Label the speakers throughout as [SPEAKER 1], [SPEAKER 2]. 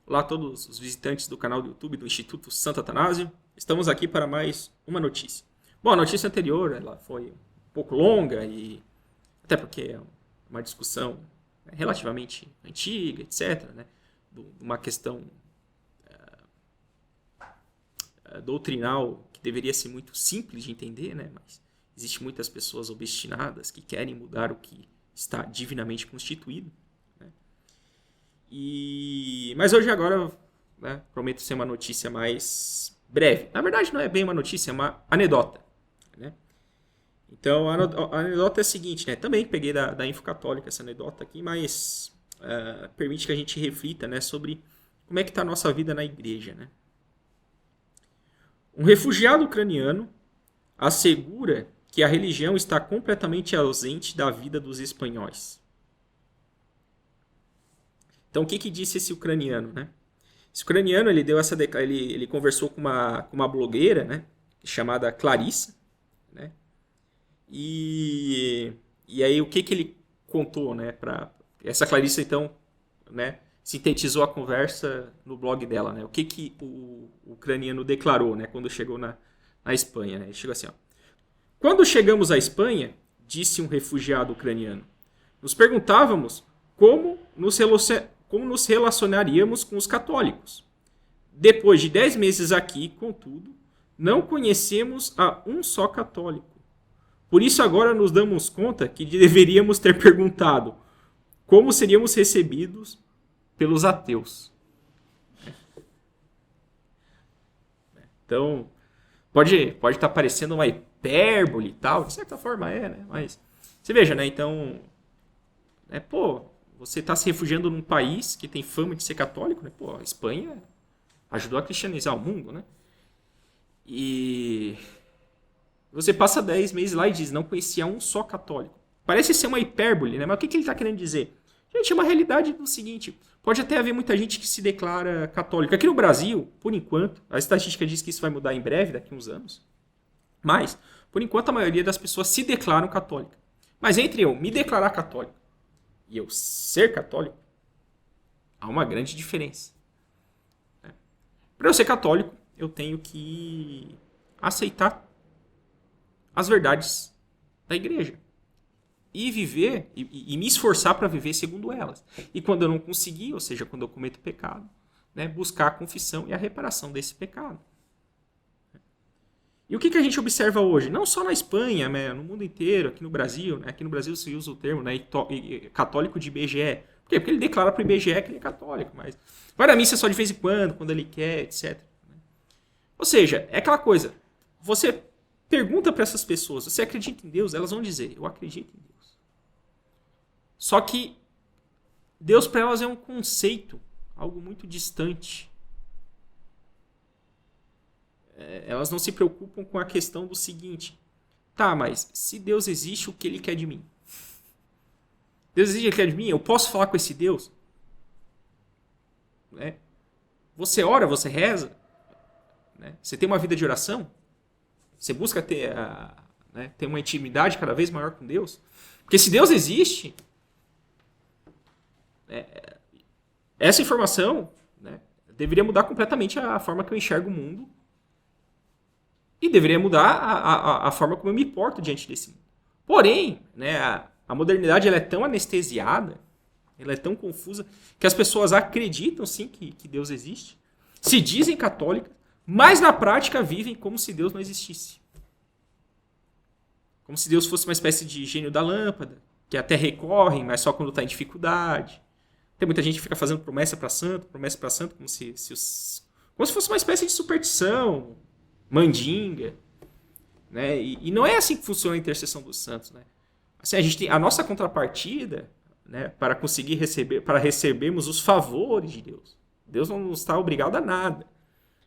[SPEAKER 1] Olá a todos os visitantes do canal do YouTube do Instituto Santo Atanásio. Estamos aqui para mais uma notícia. Bom, a notícia anterior ela foi um pouco longa e até porque é uma discussão relativamente antiga, etc., né? Uma questão doutrinal que deveria ser muito simples de entender, né? Mas existem muitas pessoas obstinadas que querem mudar o que está divinamente constituído. Mas hoje agora, né, prometo ser uma notícia mais breve. Na verdade não é bem uma notícia, é uma anedota. Né? Então a anedota é a seguinte, né? Também peguei da Info Católica essa anedota aqui, mas permite que a gente reflita, né, sobre como é que está a nossa vida na igreja. Né? Um refugiado ucraniano assegura que a religião está completamente ausente da vida dos espanhóis. Então, o que disse esse ucraniano, né? Esse ucraniano, ele conversou com uma blogueira, né? Chamada Clarissa, né? E aí, o que ele contou, né? Essa Clarissa, então, né? Sintetizou a conversa no blog dela, né? O que o ucraniano declarou, né? Quando chegou na Espanha, né? Ele chegou assim, ó. Quando chegamos à Espanha, disse um refugiado ucraniano, nos perguntávamos como nos relacionaríamos com os católicos. Depois de 10 meses aqui, contudo, não conhecemos a um só católico. Por isso agora nos damos conta que deveríamos ter perguntado como seríamos recebidos pelos ateus. Então, pode estar parecendo uma hipérbole e tal, de certa forma né? Mas você veja, né? Então, você está se refugiando num país que tem fama de ser católico, né? Pô, a Espanha ajudou a cristianizar o mundo, né? E você passa 10 meses lá e diz, não conhecia um só católico. Parece ser uma hipérbole, né? Mas o que ele está querendo dizer? Gente, é uma realidade do seguinte, pode até haver muita gente que se declara católica. Aqui no Brasil, por enquanto, a estatística diz que isso vai mudar em breve, daqui a uns anos, mas, por enquanto, a maioria das pessoas se declaram católica. Mas entre eu me declarar católico e eu ser católico, há uma grande diferença. Para eu ser católico, eu tenho que aceitar as verdades da igreja. E viver, e me esforçar para viver segundo elas. E quando eu não conseguir, ou seja, quando eu cometo pecado, né, buscar a confissão e a reparação desse pecado. E o que a gente observa hoje? Não só na Espanha, né, no mundo inteiro, aqui no Brasil. Né, aqui no Brasil se usa o termo, né, católico de IBGE. Por quê? Porque ele declara para o IBGE que ele é católico. Mas vai na missa só de vez em quando ele quer, etc. Ou seja, é aquela coisa. Você pergunta para essas pessoas, você acredita em Deus? Elas vão dizer, eu acredito em Deus. Só que Deus para elas é um conceito, algo muito distante. Elas não se preocupam com a questão do seguinte, tá, mas se Deus existe, o que Ele quer de mim? Deus existe, Ele quer de mim? Eu posso falar com esse Deus? Né? Você ora, você reza? Né? Você tem uma vida de oração? Você busca ter uma intimidade cada vez maior com Deus? Porque se Deus existe, essa informação, né, deveria mudar completamente a forma que eu enxergo o mundo e deveria mudar a forma como eu me porto diante desse mundo. Porém, né, a modernidade ela é tão anestesiada, ela é tão confusa, que as pessoas acreditam sim que Deus existe, se dizem católicas, mas na prática vivem como se Deus não existisse. Como se Deus fosse uma espécie de gênio da lâmpada, que até recorrem, mas só quando está em dificuldade. Tem muita gente que fica fazendo promessa para santo, como se fosse uma espécie de superstição, mandinga. Né? E não é assim que funciona a intercessão dos santos. Né? Assim, a gente tem a nossa contrapartida, né, para conseguir para recebermos os favores de Deus. Deus não está obrigado a nada.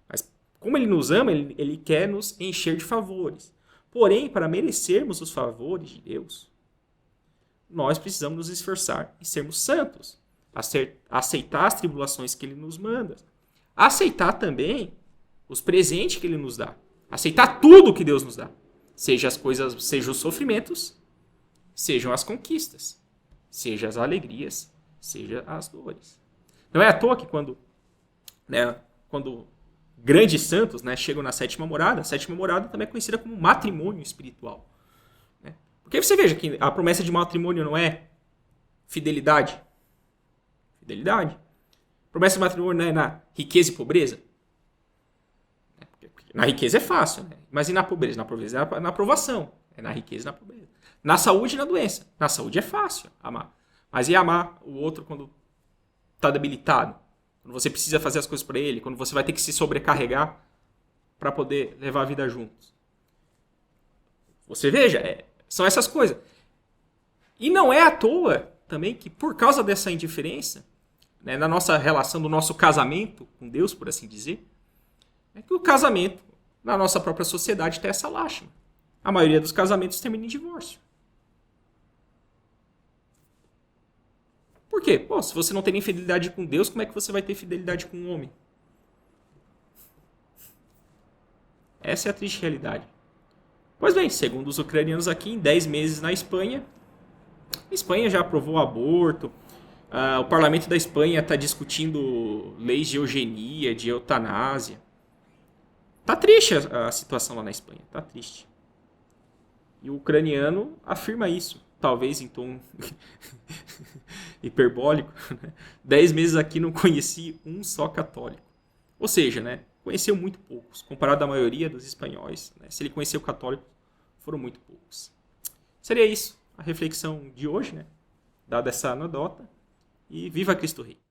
[SPEAKER 1] Mas como Ele nos ama, Ele quer nos encher de favores. Porém, para merecermos os favores de Deus, nós precisamos nos esforçar em sermos santos. Aceitar as tribulações que Ele nos manda. Aceitar também os presentes que Ele nos dá. Aceitar tudo que Deus nos dá. Seja os sofrimentos, sejam as conquistas, seja as alegrias, seja as dores. Não é à toa que quando né, quando grandes santos, né, chegam na sétima morada, a sétima morada também é conhecida como matrimônio espiritual. Né? Porque você veja que a promessa de matrimônio não é fidelidade. Fidelidade. A promessa de matrimônio não é na riqueza e pobreza. Na riqueza é fácil, né? Mas e na pobreza? Na pobreza é na aprovação. É na riqueza e na pobreza. Na saúde e na doença. Na saúde é fácil amar. Mas e amar o outro quando está debilitado? Quando você precisa fazer as coisas para ele? Quando você vai ter que se sobrecarregar para poder levar a vida juntos? Você veja, são essas coisas. E não é à toa também que por causa dessa indiferença, né, na nossa relação, do nosso casamento com Deus, por assim dizer, é que o casamento, na nossa própria sociedade, tem essa lástima. A maioria dos casamentos termina em divórcio. Por quê? Pô, se você não tem nem fidelidade com Deus, como é que você vai ter fidelidade com um homem? Essa é a triste realidade. Pois bem, segundo os ucranianos aqui, em 10 meses na Espanha, a Espanha já aprovou o aborto, o parlamento da Espanha está discutindo leis de eugenia, de eutanásia. Tá triste a situação lá na Espanha, tá triste. E o ucraniano afirma isso, talvez em tom hiperbólico. Né? 10 meses aqui não conheci um só católico. Ou seja, né, conheceu muito poucos, comparado à maioria dos espanhóis. Né? Se ele conheceu católicos, foram muito poucos. Seria isso a reflexão de hoje, né? Dada essa anedota. E viva Cristo Rei!